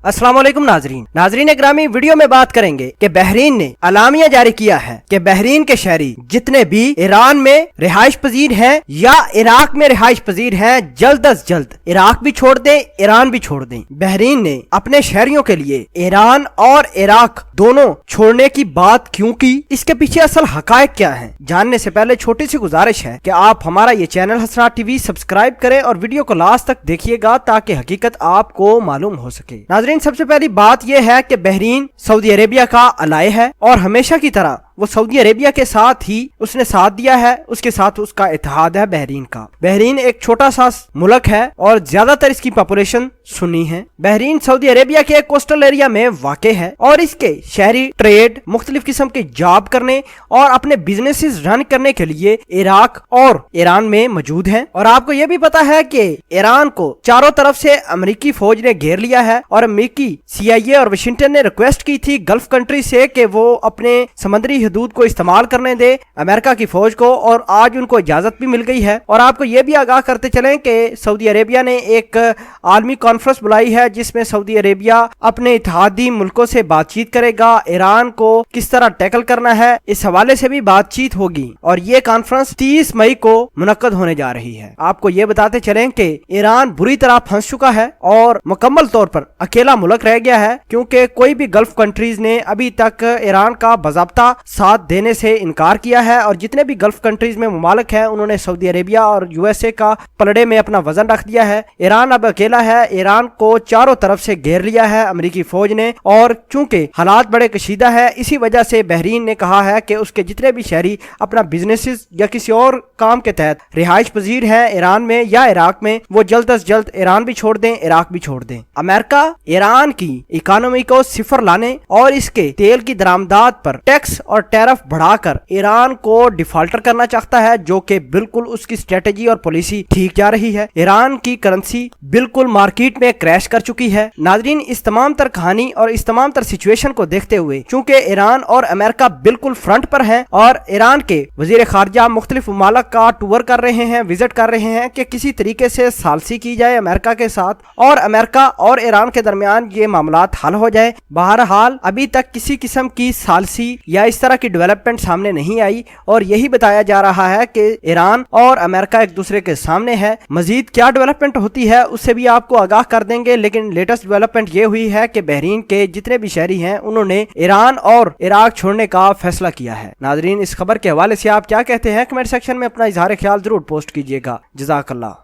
अस्सलाम वालेकुम नाजरीन ग्रामी, वीडियो में बात करेंगे कि बहरीन ने अलामिया जारी किया है कि बहरीन के शहरी जितने भी ईरान में रिहाइश पजीर हैं या इराक में रिहाइश पजीर हैं, जल्द अज जल्द इराक भी छोड़ दें, ईरान भी छोड़ दें। बहरीन ने अपने शहरियों के लिए ईरान और इराक दोनों छोड़ने की बात क्यों की, इसके पीछे असल हकायक क्या है, जानने से पहले छोटी सी गुजारिश है कि आप हमारा ये चैनल हसनात टीवी सब्सक्राइब करें और वीडियो को लास्ट तक देखिएगा ताकि हकीकत आपको मालूम हो सके। नाजरीन, सबसे पहली बात यह है कि बहरीन सऊदी अरेबिया का अलाय है और हमेशा की तरह वो सऊदी अरेबिया के साथ ही उसने साथ दिया है, उसके साथ उसका इत्तेहाद है बहरीन का। बहरीन एक छोटा सा मुल्क है और ज्यादातर इसकी पॉपुलेशन सुन्नी है। बहरीन सऊदी अरेबिया के कोस्टल एरिया में वाक़ है और इसके शहरी ट्रेड, मुख्तलिफ किस्म के जॉब करने और अपने बिजनेसेस रन करने के लिए इराक और ईरान में मौजूद है। और आपको ये भी पता है कि ईरान को चारों तरफ से अमेरिकी फौज ने घेर लिया है और अमेरिकी CIA और वाशिंगटन ने रिक्वेस्ट की थी गल्फ कंट्री से कि वो अपने समुद्री हदूद को इस्तेमाल करने दे अमेरिका की फौज को, और आज उनको इजाजत भी मिल गई है। और आपको ये भी आगाह करते चलें कि सऊदी अरेबिया ने एक आलमी कॉन्फ्रेंस बुलाई है जिसमें सऊदी अरेबिया अपने इत्तेहादी मुल्कों से बातचीत करेगा, ईरान को किस तरह टैकल करना है इस हवाले से भी बातचीत होगी। और ये कॉन्फ्रेंस 30 मई को मुनक्कद होने जा रही है। आपको ये बताते चलें कि ईरान बुरी तरह फंस चुका है और मुकम्मल तौर पर अकेला मुल्क रह गया है, क्योंकि कोई भी गल्फ कंट्रीज ने अभी तक ईरान का बाज़ाब्ता साथ देने से इनकार किया है। और जितने भी गल्फ कंट्रीज में मुमालिक हैं उन्होंने सऊदी अरेबिया और USA का पलड़े में अपना वजन रख दिया है। ईरान अब अकेला है, ईरान को चारों तरफ से घेर लिया है अमेरिकी फौज ने। और चूंकि हालात बड़े कशीदा है, इसी वजह से बहरीन ने कहा है कि उसके जितने भी शहरी अपना बिजनेसेस या किसी और काम के तहत रिहाइश पजीर है ईरान में या इराक में, वो जल्द अज जल्द ईरान भी छोड़ दें, इराक भी छोड़ दें। अमेरिका ईरान की इकोनॉमी को सिफर लाने और इसके तेल की दरामदात पर टैक्स और टैरिफ बढ़ाकर ईरान को डिफॉल्टर करना चाहता है, जो कि बिल्कुल उसकी स्ट्रेटेजी और पॉलिसी ठीक जा रही है। ईरान की करेंसी बिल्कुल मार्केट में क्रैश कर चुकी है। नाजरीन, इस तमाम तर कहानी और इस तमाम तर सिचुएशन को देखते हुए चूंकि ईरान और अमेरिका बिल्कुल फ्रंट पर हैं और ईरान के वजीर खारजा मुख्तलिफ मुमालिक का टूर कर रहे हैं, विजिट कर रहे हैं कि किसी तरीके से सालसी की जाए अमेरिका के साथ और अमेरिका और ईरान के दरमियान ये मामलात हल हो जाए। बहरहाल अभी तक किसी किस्म की सालसी या इस तरह की डेवलपमेंट सामने नहीं आई और यही बताया जा रहा है कि ईरान और अमेरिका एक दूसरे के सामने है। मजीद क्या डेवलपमेंट होती है उससे भी आपको आगाह कर देंगे, लेकिन लेटेस्ट डेवलपमेंट ये हुई है कि बहरीन के जितने भी शहरी हैं उन्होंने ईरान और इराक छोड़ने का फैसला किया है। नाजरीन, इस खबर के हवाले से आप क्या कहते हैं, कमेंट सेक्शन में अपना इजहार ख्याल जरूर पोस्ट कीजिएगा। जज़ाकल्लाह।